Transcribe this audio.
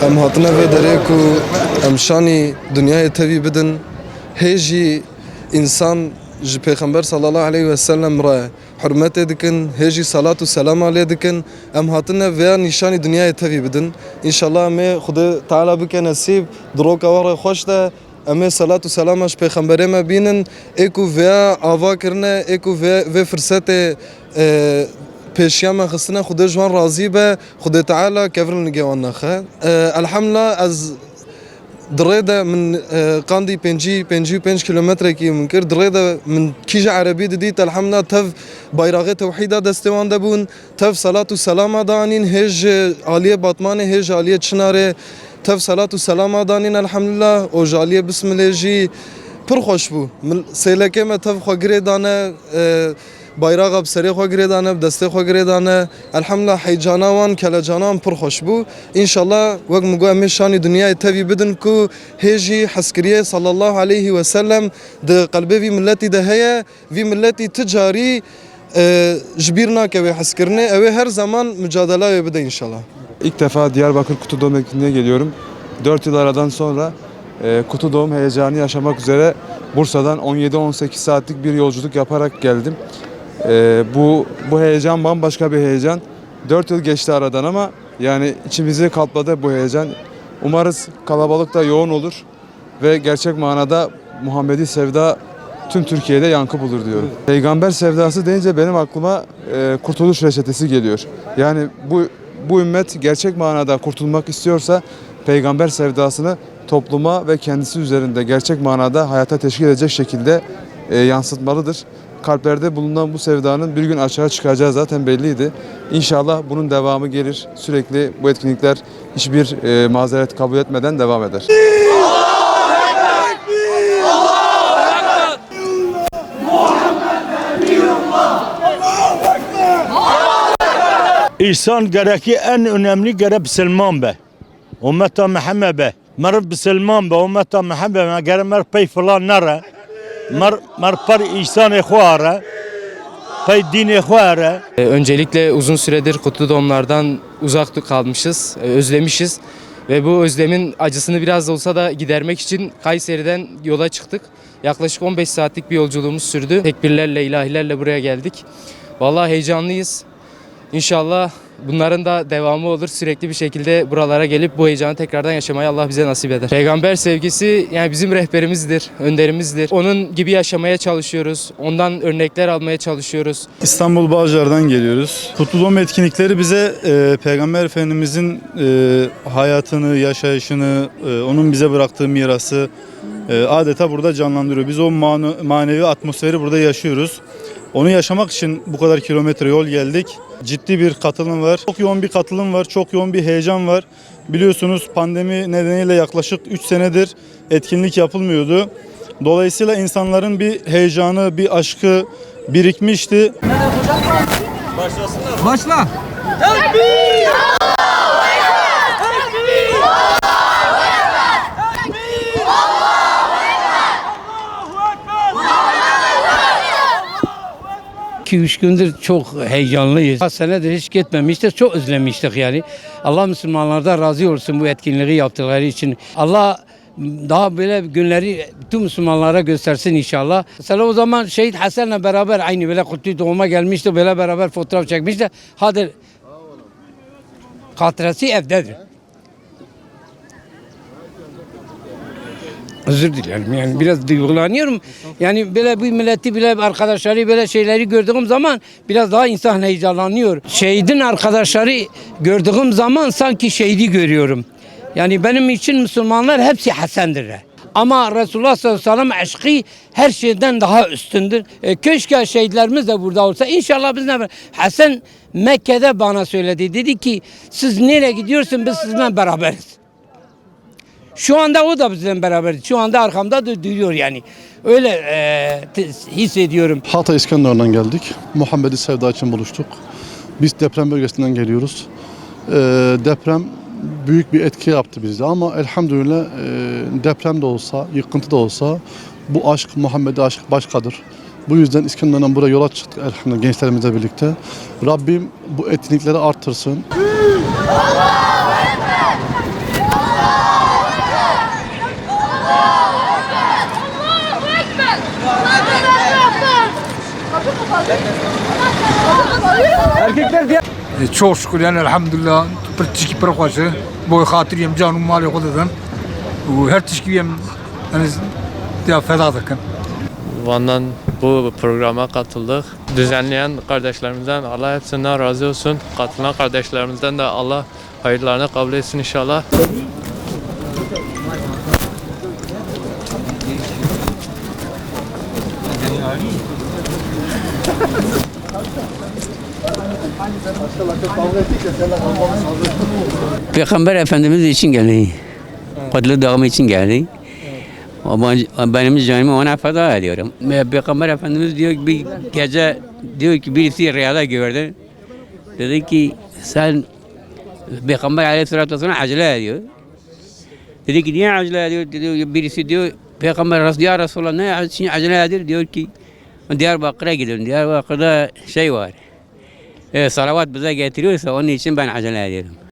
ام هاتنا في دريكو ام شاني دنيا تبي بدن هيجي انسان جي پیغمبر صلى الله عليه وسلم را حرمت دکن هیچی صلات و سلام علیه دکن ام هاتنه و نشانی دنیای تبی بدن ان شاء الله می خدا تعالی بک نصیب دروک اور خوش ده ام صلات و سلامش پیغمبر ما بینن اکو و آوا کرنه اکو و فرصت پیشیام خستنه خدا جوان راضی به خدا تعالی کفرن نگوان نخه الحمدلله از دريدة من قاندي بنجي كيلومتر كي منكر دريدة من كيجا عربي ديت الحمد لله تف بايراغي توحيدة دستوان دبون تف صلاة والسلام دانين هج عالية باطماني هج عالية شناري تف صلاة والسلام دانين الحمد لله وجالية بسم الله جي پر خوش بو سيلكي ما تف خواجري دانا bayrağı بسری خو گریدانه دسته خو گریدانه الحمدلله حیجانا وان کلا جانان پر خوش بو ان شاء الله وقت مگو امشانی دنیای تبی بدن کو هجی حسکریه صلی الله علیه و سلم د قلبی وی ملتی ده هيا وی ملتی تجاری جبirنا که حسکرنه او her zaman mücadele bede inşallah. İlk defa Diyarbakır Kutludoğum etkinliğine geliyorum. 4 yıl aradan sonra Kutludoğum heyecanı yaşamak üzere Bursa'dan 17-18 saatlik bir yolculuk yaparak geldim. Bu heyecan bambaşka bir heyecan. 4 yıl geçti aradan ama yani içimizi kapladı bu heyecan. Umarız kalabalık da yoğun olur ve gerçek manada Muhammedi sevda tüm Türkiye'de yankı bulur diyorum. Peygamber sevdası deyince benim aklıma kurtuluş reçetesi geliyor. Yani bu ümmet gerçek manada kurtulmak istiyorsa peygamber sevdasını topluma ve kendisi üzerinde gerçek manada hayata teşkil edecek şekilde yansıtmalıdır. Kalplerde bulunan bu sevdanın bir gün açığa çıkacağı zaten belliydi. İnşallah bunun devamı gelir. Sürekli bu etkinlikler hiçbir mazeret kabul etmeden devam eder. İnsan gereği en önemli gerek Müslüman be. Ümmeta Muhammed be. Mer Müslüman be, ümmeta Muhammed be. Gerek mer pey falan nere. Mer par insan ehvara. Pey din ehvara. Öncelikle uzun süredir Kutludoğumlardan uzak kalmışız, özlemişiz. Ve bu özlemin acısını biraz da olsa da gidermek için Kayseri'den yola çıktık. Yaklaşık 15 saatlik bir yolculuğumuz sürdü. Tekbirlerle, ilahilerle buraya geldik. Vallahi heyecanlıyız. İnşallah bunların da devamı olur. Sürekli bir şekilde buralara gelip bu heyecanı tekrardan yaşamayı Allah bize nasip eder. Peygamber sevgisi yani bizim rehberimizdir, önderimizdir. Onun gibi yaşamaya çalışıyoruz. Ondan örnekler almaya çalışıyoruz. İstanbul Bağcılar'dan geliyoruz. Kutludoğum etkinlikleri bize Peygamber Efendimizin hayatını, yaşayışını, onun bize bıraktığı mirası adeta burada canlandırıyor. Biz o manevi atmosferi burada yaşıyoruz. Onu yaşamak için bu kadar kilometre yol geldik. Ciddi bir katılım var. Çok yoğun bir katılım var. Çok yoğun bir heyecan var. Biliyorsunuz pandemi nedeniyle yaklaşık 3 senedir etkinlik yapılmıyordu. Dolayısıyla insanların bir heyecanı, bir aşkı birikmişti. Başla. Tekbir! 2-3 gündür çok heyecanlıyız. Senedir hiç gitmemiştik, çok özlemiştik yani. Allah Müslümanlardan razı olsun bu etkinliği yaptıkları için. Allah daha böyle günleri tüm Müslümanlara göstersin inşallah. Mesela o zaman Şehit Hasan'la beraber aynı böyle Kutludoğum'a gelmişti, böyle beraber fotoğraf çekmişti. Hadi hatırası evdedir. Özür dilerim yani biraz duygulanıyorum. Yani böyle bu milleti bile arkadaşları böyle şeyleri gördüğüm zaman biraz daha insan heyecanlanıyor. Şehidin arkadaşları gördüğüm zaman sanki şehidi görüyorum. Yani benim için Müslümanlar hepsi Hasan'dır. Ama Resulullah sallallahu aleyhi ve sellem aşkı her şeyden daha üstündür. Keşke şehitlerimiz de burada olsa. İnşallah biz ne Hasan Mekke'de bana söyledi. Dedi ki siz nereye gidiyorsun biz sizinle beraberiz. Şu anda o da bizimle beraber. Şu anda arkamda da duyuyor yani. Öyle hissediyorum. Hatay İskenderun'dan geldik. Muhammed'i sevda için buluştuk. Biz deprem bölgesinden geliyoruz. Deprem büyük bir etki yaptı bizde ama elhamdülillah deprem de olsa, yıkıntı da olsa bu aşk, Muhammed'e aşk başkadır. Bu yüzden İskenderun'dan buraya yola çıktık elhamdülillah gençlerimizle birlikte. Rabbim bu etkinlikleri artırsın. çok şükür yani elhamdülillah bir tişki pırkwaşı bu hatırıyım canım mali kudadan ve her tişkiyem yani ya feda dıkın. Van'dan bu programa katıldık. Düzenleyen kardeşlerimizden Allah hepsinden razı olsun. Katılan kardeşlerimizden de Allah hayırlarını kabul etsin inşallah. Peygamber Efendimiz için geldi. Kutlu doğum için geldi. Ama benim canımı ona feda ediyorum. Peygamber Efendimiz diyor ki bir gece diyor ki birisi rüyada gördü. Dedi ki sen Peygamber Aleyhisselatü Vesselam acele ediyor. Dedi ki niye acele ediyor? Diyor, birisi diyor Peygamber ya Resulallah ne için acele ediyor? Diyor ki Diyarbakır'a gidiyorum. Diyarbakır'da şey var. Salavat bize getiriyorsa onun için ben acele ediyorum.